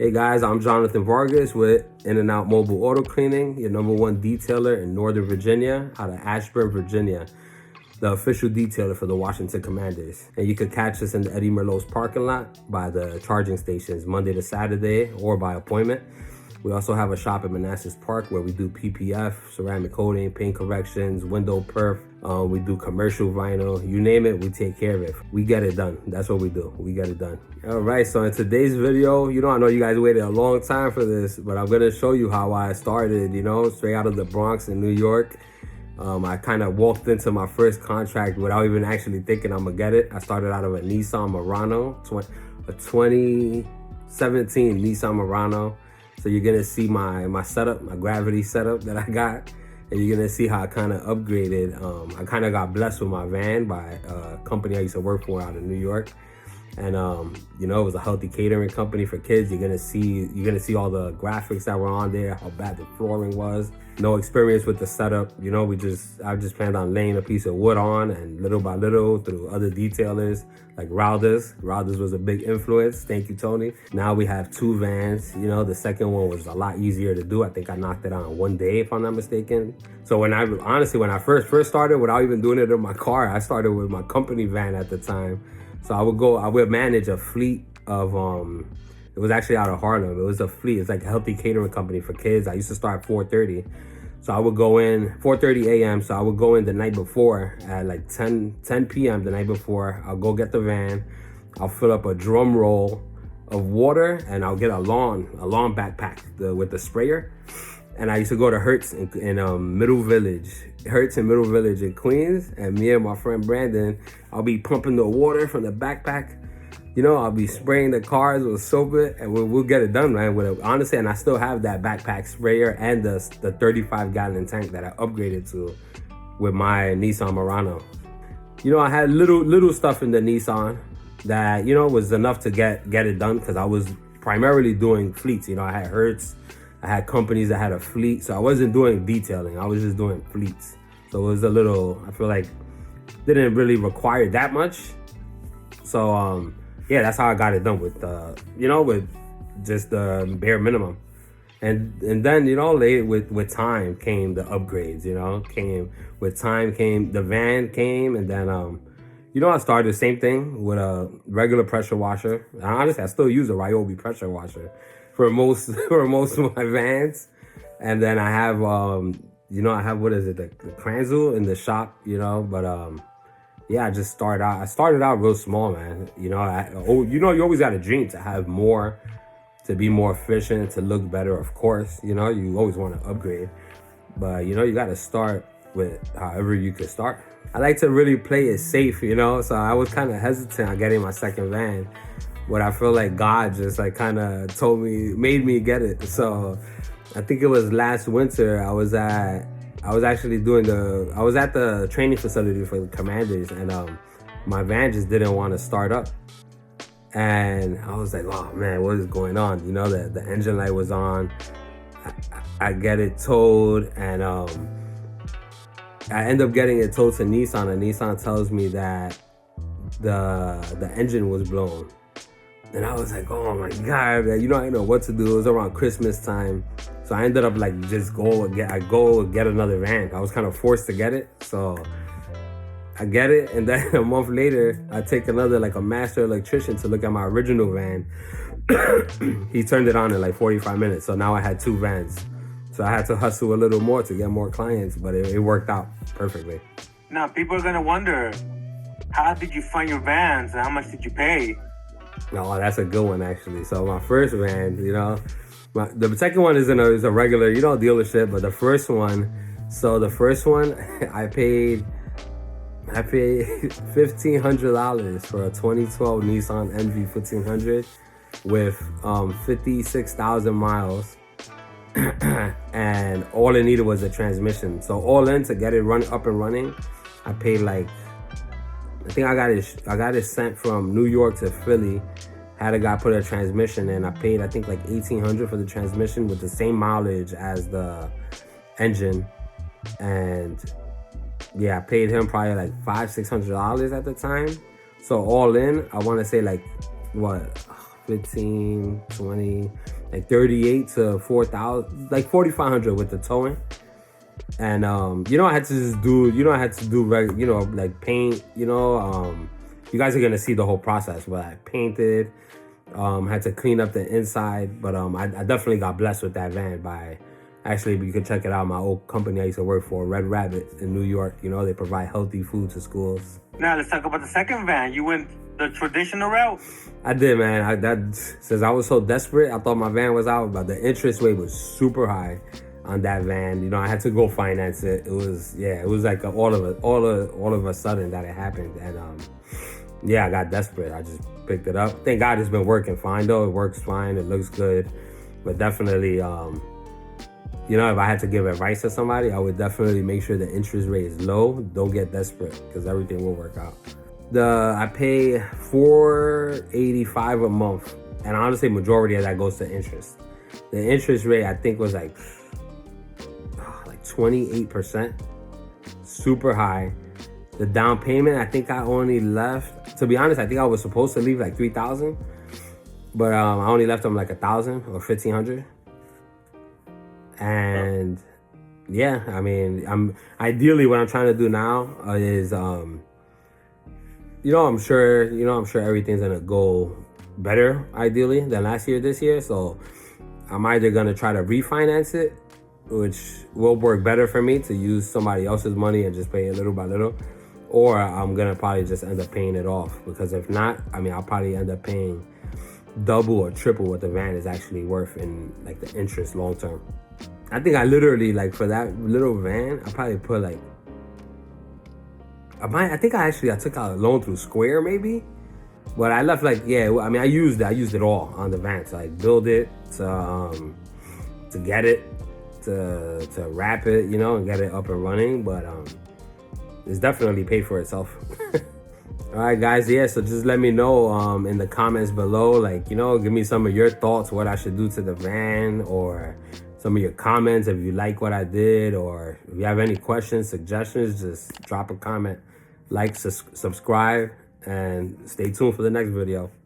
Hey guys, I'm Jonathan Vargas with In-N-Out Mobile Auto Cleaning, your #1 detailer in Northern Virginia, out of Ashburn, Virginia, the official detailer for the Washington Commanders. And you could catch us in the Eddie Merlot's parking lot by the charging stations Monday to Saturday or by appointment. We also have a shop at Manassas Park where we do PPF, ceramic coating, paint corrections, window perf. We do commercial vinyl, you name it, we take care of it. We get it done. That's what we do. We get it done. All right, so in today's video, I know you guys waited a long time for this, but I'm gonna show you how I started, straight out of the Bronx in New York. I kind of walked into my first contract without even actually thinking I'm gonna get it. I started out of a Nissan Murano, a 2017 Nissan Murano. So you're gonna see my setup, my gravity setup that I got, and you're gonna see how I kind of upgraded. I kind of got blessed with my van by a company I used to work for out of New York, and it was a healthy catering company for kids. You're gonna see all the graphics that were on there, how bad the flooring was. No experience with the setup, I just planned on laying a piece of wood on, and little by little through other detailers like Rouders was a big influence. Thank you, Tony. Now we have 2 vans. The second one was a lot easier to do. I think I knocked it out in 1 day, if I'm not mistaken. So when I first started, without even doing it in my car, I started with my company van at the time. So I would manage a fleet of, it was actually out of Harlem. It was a fleet. It's like a healthy catering company for kids. I used to start at 4:30. So I would go in 4:30 a.m. So I would go in the night before at like 10 p.m. the night before. I'll go get the van. I'll fill up a drum roll of water, and I'll get a lawn backpack with the sprayer. And I used to go to Hertz in Middle Village in Queens. And me and my friend Brandon, I'll be pumping the water from the backpack. I'll be spraying the cars with soap, and we'll get it done, man. Honestly, and I still have that backpack sprayer and the 35-gallon tank that I upgraded to with my Nissan Murano. I had little stuff in the Nissan that, was enough to get it done, because I was primarily doing fleets. I had Hertz, I had companies that had a fleet, so I wasn't doing detailing. I was just doing fleets. So it was I feel like, didn't really require that much. So, yeah, that's how I got it done with just the bare minimum. And then, with time came the upgrades, the van came, and then, I started the same thing with a regular pressure washer. And honestly, I still use a Ryobi pressure washer for most of my vans. And then I have, what is it, the Kranzel in the shop, but, yeah, I started out real small, man. You always got a dream to have more, to be more efficient, to look better, of course. You always want to upgrade. But, you got to start with however you could start. I like to really play it safe, so I was kind of hesitant on getting my second van. But I feel like God just kind of made me get it. So I think it was last winter, I was at the training facility for the Commanders, and my van just didn't want to start up. And I was like, oh man, what is going on? The engine light was on. I get it towed, and I end up getting it towed to Nissan, and Nissan tells me that the engine was blown. And I was like, oh my God, man, I didn't know what to do. It was around Christmas time. So I ended up just go and get another van. I was kind of forced to get it. So I get it, and then a month later, I take another, a master electrician to look at my original van. He turned it on in 45 minutes. So now I had 2 vans. So I had to hustle a little more to get more clients, but it worked out perfectly. Now, people are gonna wonder, how did you find your vans and how much did you pay? No, that's a good one, actually. So my first van, the second one is a regular, dealership, but the first one, I paid $1,500 for a 2012 Nissan NV 1500 with 56,000 miles. And all it needed was a transmission. So all in, to get it up and running, I paid I think I got it sent from New York to Philly. Had a guy put a transmission in. I paid, I think, $1,800 for the transmission with the same mileage as the engine. And yeah, I paid him probably $500-600 at the time. So all in, I want to say 15, 20, like 38 to 4,000, like 4,500 with the towing. And I had to just do, like paint, you guys are gonna see the whole process, but I painted, had to clean up the inside, but I definitely got blessed with that van by, actually, you can check it out, my old company I used to work for, Red Rabbit in New York. They provide healthy food to schools. Now let's talk about the second van. You went the traditional route? I did, man. Since I was so desperate, I thought my van was out, but the interest rate was super high on that van. I had to go finance it. It was like all of a sudden that it happened, and I got desperate. I just picked it up. Thank God it's been working fine though. It works fine. It looks good, but definitely, if I had to give advice to somebody, I would definitely make sure the interest rate is low. Don't get desperate, because everything will work out. I pay $485 a month, and honestly, majority of that goes to interest. The interest rate I think was like 28%, super high. The down payment, I think I only left, to be honest, I think I was supposed to leave like $3,000, but I only left them like $1,000 or $1,500. And I'm ideally, what I'm trying to do now is I'm sure everything's gonna go better ideally than last year this year. So I'm either gonna try to refinance it, which will work better for me, to use somebody else's money and just pay it little by little, or I'm gonna probably just end up paying it off, because if not, I'll probably end up paying double or triple what the van is actually worth in like the interest long term. I think I literally, like, for that little van, I probably put like, I took out a loan through Square maybe, but I left like, I used it all on the van. So I build it, to get it, to wrap it, and get it up and running. But it's definitely paid for itself. All right, guys. So just let me know in the comments below, like, give me some of your thoughts, what I should do to the van, or some of your comments if you like what I did, or if you have any questions, suggestions, just drop a comment, like, subscribe, and stay tuned for the next video.